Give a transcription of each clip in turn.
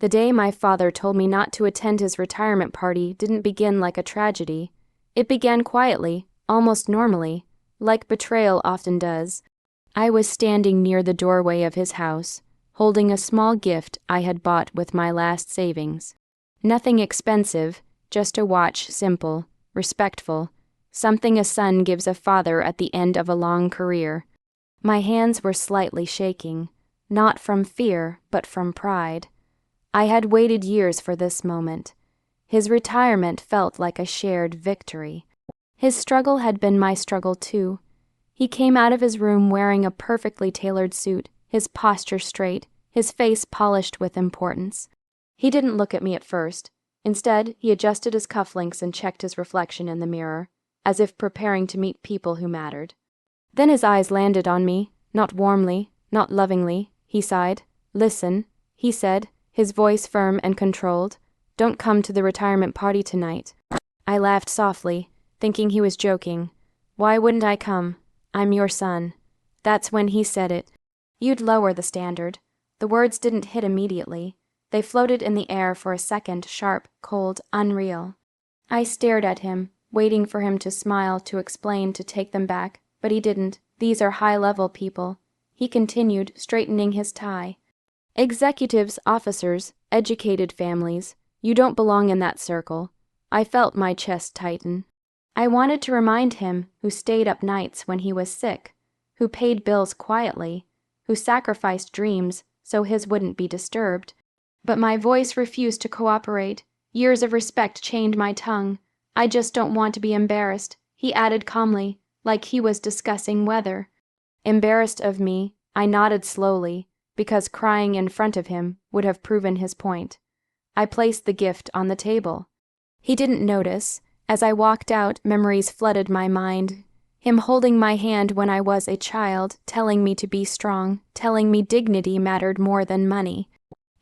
The day my father told me not to attend his retirement party didn't begin like a tragedy. It began quietly, almost normally, like betrayal often does. I was standing near the doorway of his house, holding a small gift I had bought with my last savings. Nothing expensive, just a watch, simple, respectful, something a son gives a father at the end of a long career. My hands were slightly shaking, not from fear, but from pride. I had waited years for this moment. His retirement felt like a shared victory. His struggle had been my struggle too. He came out of his room wearing a perfectly tailored suit, his posture straight, his face polished with importance. He didn't look at me at first. Instead, he adjusted his cufflinks and checked his reflection in the mirror, as if preparing to meet people who mattered. Then his eyes landed on me, not warmly, not lovingly. He sighed. "Listen," he said, his voice firm and controlled. "Don't come to the retirement party tonight." I laughed softly, thinking he was joking. "Why wouldn't I come? I'm your son." That's when he said it. "You'd lower the standard." The words didn't hit immediately. They floated in the air for a second, sharp, cold, unreal. I stared at him, waiting for him to smile, to explain, to take them back, but he didn't. "These are high-level people," he continued, straightening his tie. "Executives, officers, educated families. You don't belong in that circle." I felt my chest tighten. I wanted to remind him who stayed up nights when he was sick, who paid bills quietly, who sacrificed dreams so his wouldn't be disturbed. But my voice refused to cooperate. Years of respect chained my tongue. "I just don't want to be embarrassed," he added calmly, like he was discussing weather. Embarrassed of me, I nodded slowly, because crying in front of him would have proven his point. I placed the gift on the table. He didn't notice. As I walked out, memories flooded my mind. Him holding my hand when I was a child, telling me to be strong, telling me dignity mattered more than money.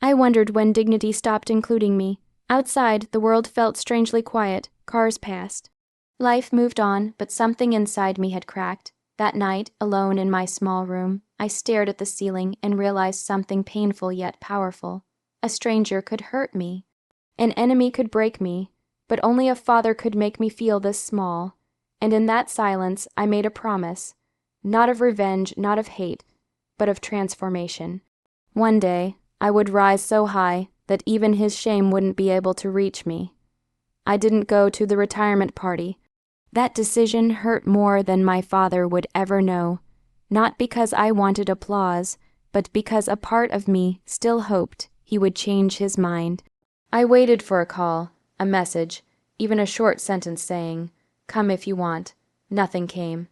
I wondered when dignity stopped including me. Outside, the world felt strangely quiet. Cars passed. Life moved on, but something inside me had cracked. That night, alone in my small room, I stared at the ceiling and realized something painful yet powerful. A stranger could hurt me. An enemy could break me, but only a father could make me feel this small. And in that silence, I made a promise, not of revenge, not of hate, but of transformation. One day, I would rise so high that even his shame wouldn't be able to reach me. I didn't go to the retirement party. That decision hurt more than my father would ever know, not because I wanted applause, but because a part of me still hoped he would change his mind. I waited for a call, a message, even a short sentence saying, "Come if you want." Nothing came.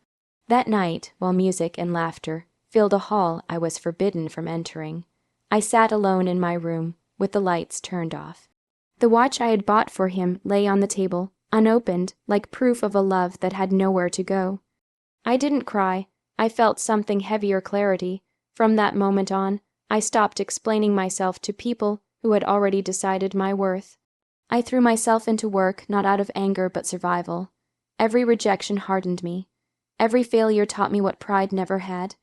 That night, while music and laughter filled a hall I was forbidden from entering, I sat alone in my room, with the lights turned off. The watch I had bought for him lay on the table, unopened, like proof of a love that had nowhere to go. I didn't cry. I felt something heavier clarity. From that moment on, I stopped explaining myself to people who had already decided my worth. I threw myself into work, not out of anger but survival. Every rejection hardened me. Every failure taught me what pride never had.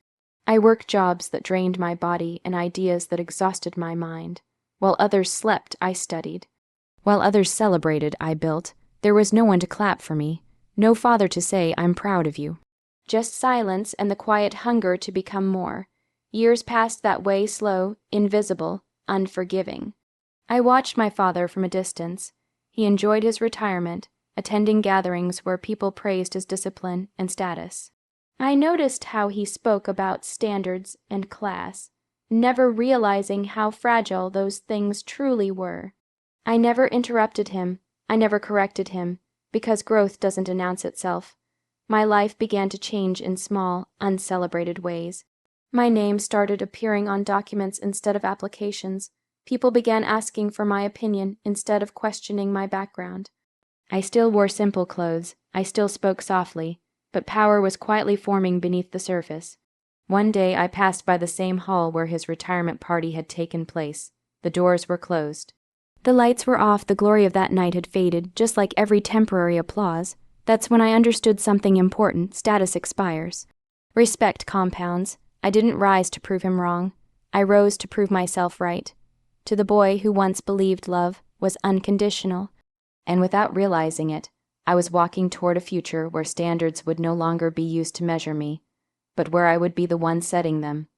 I worked jobs that drained my body and ideas that exhausted my mind. While others slept, I studied. While others celebrated, I built. There was no one to clap for me, no father to say, "I'm proud of you." Just silence and the quiet hunger to become more. Years passed that way, slow, invisible, unforgiving. I watched my father from a distance. He enjoyed his retirement, attending gatherings where people praised his discipline and status. I noticed how he spoke about standards and class, never realizing how fragile those things truly were. I never interrupted him. I never corrected him, because growth doesn't announce itself. My life began to change in small, uncelebrated ways. My name started appearing on documents instead of applications. People began asking for my opinion instead of questioning my background. I still wore simple clothes. I still spoke softly, but power was quietly forming beneath the surface. One day I passed by the same hall where his retirement party had taken place. The doors were closed. The lights were off. The glory of that night had faded, just like every temporary applause. That's when I understood something important. Status expires. Respect compounds. I didn't rise to prove him wrong. I rose to prove myself right. to the boy who once believed love was unconditional. And without realizing it, I was walking toward a future where standards would no longer be used to measure me, but where I would be the one setting them.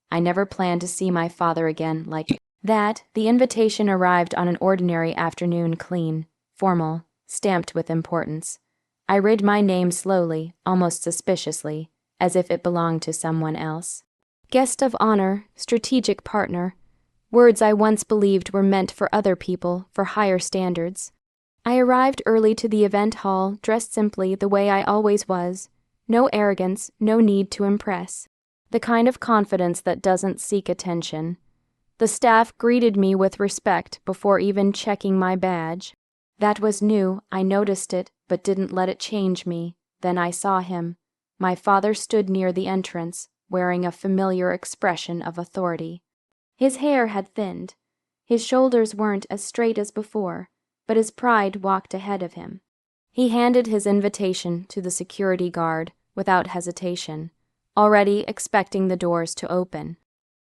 I never planned to see my father again like that. The invitation arrived on an ordinary afternoon, clean, formal, stamped with importance. I read my name slowly, almost suspiciously, as if it belonged to someone else. Guest of honor, strategic partner, words I once believed were meant for other people, for higher standards. I arrived early to the event hall, dressed simply the way I always was. No arrogance, no need to impress. The kind of confidence that doesn't seek attention. The staff greeted me with respect before even checking my badge. That was new, I noticed it, but didn't let it change me. Then I saw him. My father stood near the entrance, wearing a familiar expression of authority. His hair had thinned. His shoulders weren't as straight as before, but his pride walked ahead of him. He handed his invitation to the security guard without hesitation, already expecting the doors to open.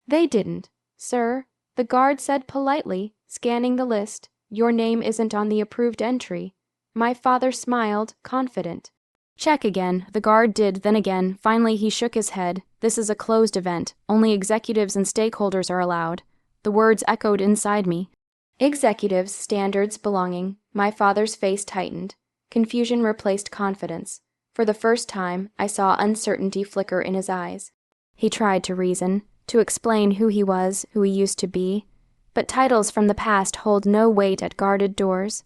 They didn't, sir, the guard said politely, scanning the list. Your name isn't on the approved entry. My father smiled, confident. Check again, the guard did, then again. Finally, he shook his head. This is a closed event. Only executives and stakeholders are allowed. The words echoed inside me. Executives, standards, belonging. My father's face tightened. Confusion replaced confidence. For the first time, I saw uncertainty flicker in his eyes. He tried to reason, to explain who he was, who he used to be. But titles from the past hold no weight at guarded doors.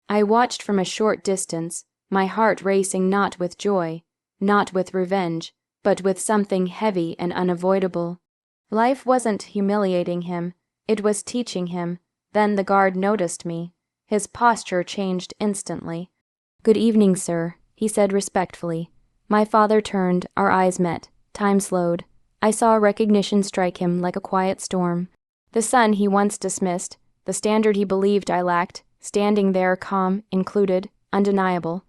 I watched from a short distance, my heart racing not with joy, not with revenge, but with something heavy and unavoidable. Life wasn't humiliating him, it was teaching him. Then the guard noticed me. His posture changed instantly. Good evening, sir, he said respectfully. My father turned, our eyes met. Time slowed. I saw recognition strike him like a quiet storm. The son he once dismissed, the standard he believed I lacked, standing there calm, included, undeniable.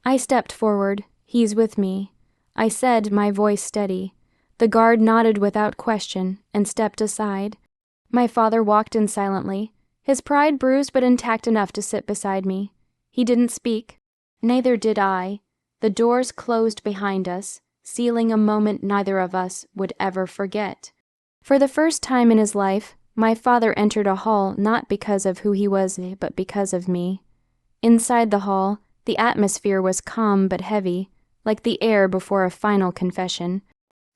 I stepped forward. He's with me. I said, my voice steady. The guard nodded without question and stepped aside. My father walked in silently, his pride bruised but intact enough to sit beside me. He didn't speak. Neither did I. The doors closed behind us, sealing a moment neither of us would ever forget. For the first time in his life, my father entered a hall not because of who he was, but because of me. Inside the hall, the atmosphere was calm but heavy, like the air before a final confession.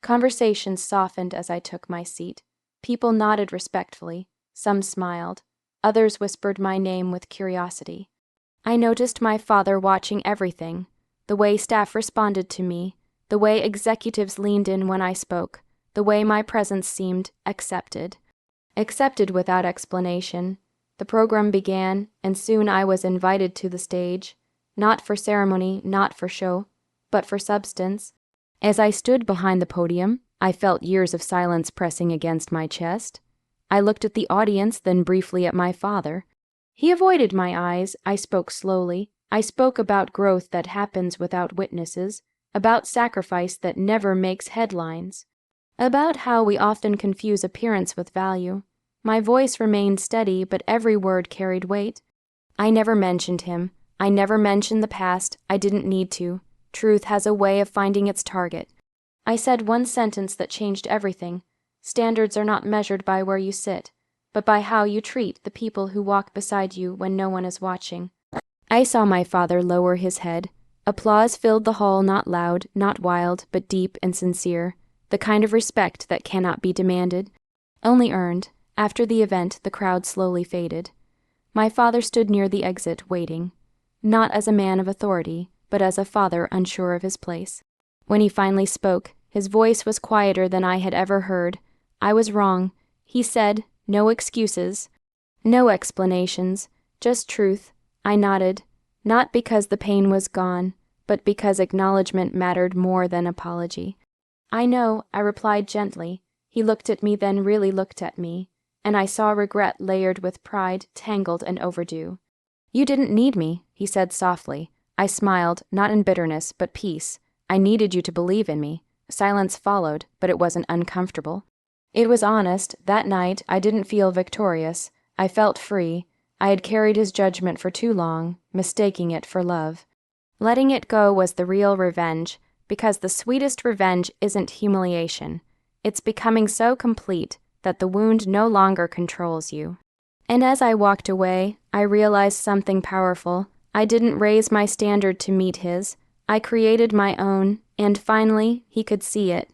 Conversations softened as I took my seat. People nodded respectfully. Some smiled. Others whispered my name with curiosity. I noticed my father watching everything, the way staff responded to me, the way executives leaned in when I spoke, the way my presence seemed accepted. Accepted without explanation. The program began, and soon I was invited to the stage, not for ceremony, not for show, but for substance. As I stood behind the podium, I felt years of silence pressing against my chest. I looked at the audience, then briefly at my father. He avoided my eyes. I spoke slowly. I spoke about growth that happens without witnesses, about sacrifice that never makes headlines, about how we often confuse appearance with value. My voice remained steady, but every word carried weight. I never mentioned him. I never mentioned the past. I didn't need to. Truth has a way of finding its target. I said one sentence that changed everything. Standards are not measured by where you sit, but by how you treat the people who walk beside you when no one is watching. I saw my father lower his head. Applause filled the hall, not loud, not wild, but deep and sincere, the kind of respect that cannot be demanded, only earned. After the event, the crowd slowly faded. My father stood near the exit, waiting, not as a man of authority, but as a father unsure of his place. When he finally spoke, his voice was quieter than I had ever heard. I was wrong. He said, no excuses, no explanations, just truth. I nodded, not because the pain was gone, but because acknowledgement mattered more than apology. I know, I replied gently. He looked at me, then really looked at me, and I saw regret layered with pride, tangled and overdue. You didn't need me, he said softly. I smiled, not in bitterness, but peace. I needed you to believe in me. Silence followed, but it wasn't uncomfortable. It was honest. That night, I didn't feel victorious. I felt free. I had carried his judgment for too long, mistaking it for love. Letting it go was the real revenge, because the sweetest revenge isn't humiliation. It's becoming so complete that the wound no longer controls you. And as I walked away, I realized something powerful. I didn't raise my standard to meet his. I created my own, and finally, he could see it.